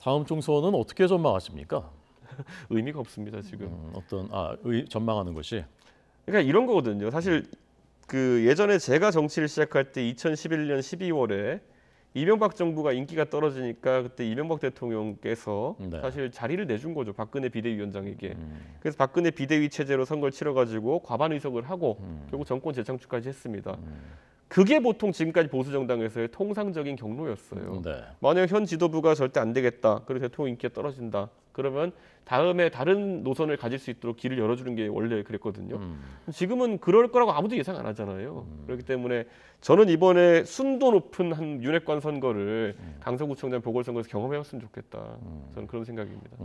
다음 총선은 어떻게 전망하십니까? 의미가 없습니다 지금. 전망하는 것이. 그러니까 이런 거거든요. 사실 그 예전에 제가 정치를 시작할 때 2011년 12월에 이명박 정부가 인기가 떨어지니까 그때 이명박 대통령께서 네. 사실 자리를 내준 거죠. 박근혜 비대위원장에게. 그래서 박근혜 비대위 체제로 선거를 치러가지고 과반 의석을 하고 결국 정권 재창출까지 했습니다. 그게 보통 지금까지 보수 정당에서의 통상적인 경로였어요. 네. 만약 현 지도부가 절대 안 되겠다, 그리고 대통령 인기가 떨어진다, 그러면 다음에 다른 노선을 가질 수 있도록 길을 열어주는 게 원래 그랬거든요. 지금은 그럴 거라고 아무도 예상 안 하잖아요. 그렇기 때문에 저는 이번에 순도 높은 한 윤핵관 선거를 강서구청장 보궐선거에서 경험해봤으면 좋겠다. 저는 그런 생각입니다.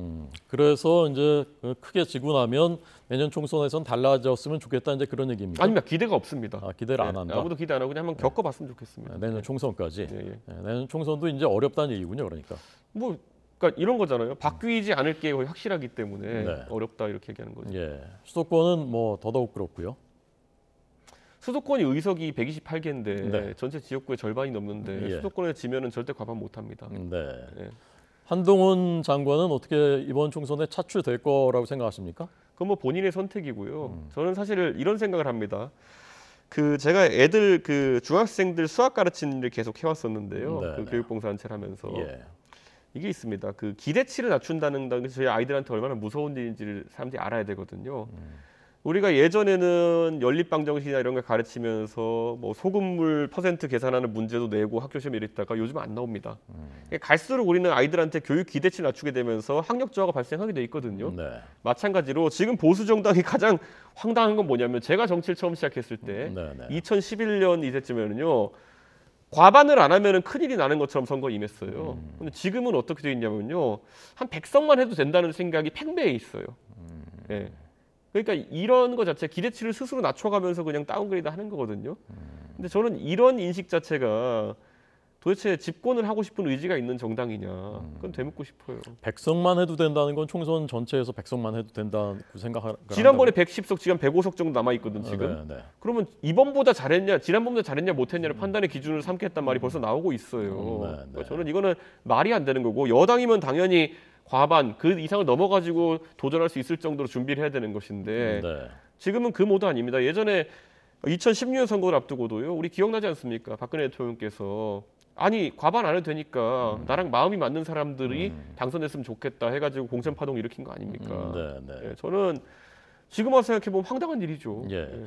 그래서 이제 크게 지고 나면 내년 총선에선 달라졌으면 좋겠다 이제 그런 얘기입니다. 아닙니다. 기대가 없습니다. 기대를 안 한다. 아무도 기대 안 하고 그냥 한번 겪어봤으면 좋겠습니다. 내년 총선까지. 예, 예. 내년 총선도 이제 어렵다는 얘기군요, 그러니까. 뭐 그러니까 이런 거잖아요. 바뀌지 않을 게 거의 확실하기 때문에 네. 어렵다 이렇게 얘기하는 거죠. 예. 수도권은 뭐 더더욱 그렇고요. 수도권이 의석이 128개인데 네. 전체 지역구의 절반이 넘는데 예. 수도권에 지면은 절대 과반 못합니다. 네. 예. 한동훈 장관은 어떻게 이번 총선에 차출될 거라고 생각하십니까? 그건 뭐 본인의 선택이고요. 저는 사실 이런 생각을 합니다. 그 제가 애들 그 중학생들 수학 가르치는 일을 계속 해왔었는데요. 네, 그 네. 교육봉사단체를 하면서 예. 이게 있습니다. 그 기대치를 낮춘다는 게 저희 아이들한테 얼마나 무서운 일인지를 사람들이 알아야 되거든요. 우리가 예전에는 연립방정식이나 이런 걸 가르치면서 뭐 소금물 퍼센트 계산하는 문제도 내고 학교 시험에 이랬다가 요즘 안 나옵니다. 갈수록 우리는 아이들한테 교육 기대치를 낮추게 되면서 학력 저하가 발생하게 돼 있거든요. 네. 마찬가지로 지금 보수 정당이 가장 황당한 건 뭐냐면 제가 정치를 처음 시작했을 때 네, 네. 2011년 이때쯤에는요. 과반을 안 하면은 큰일이 나는 것처럼 선거에 임했어요. 근데 지금은 어떻게 되어 있냐면요. 한 100석만 해도 된다는 생각이 팽배해 있어요. 예. 그러니까 이런 거 자체 기대치를 스스로 낮춰가면서 그냥 다운그레이드 하는 거거든요. 근데 저는 이런 인식 자체가 도대체 집권을 하고 싶은 의지가 있는 정당이냐. 그건 되묻고 싶어요. 100석만 해도 된다는 건 총선 전체에서 100석만 해도 된다고 생각을 지난번에 110석, 지금 105석 정도 남아있거든 지금. 네, 네. 그러면 이번보다 잘했냐, 지난번보다 잘했냐 못했냐를 판단의 기준을 삼겠단 말이 벌써 나오고 있어요. 네, 네. 그러니까 저는 이거는 말이 안 되는 거고 여당이면 당연히 과반 그 이상을 넘어가지고 도전할 수 있을 정도로 준비를 해야 되는 것인데 네. 지금은 그 모드 아닙니다. 예전에 2016년 선거를 앞두고도요. 우리 기억나지 않습니까? 박근혜 대통령께서 아니 과반 안 해도 되니까 나랑 마음이 맞는 사람들이 당선됐으면 좋겠다 해가지고 공천 파동 일으킨 거 아닙니까? 네, 네. 예, 저는 지금 와서 생각해 보면 황당한 일이죠. 예. 예.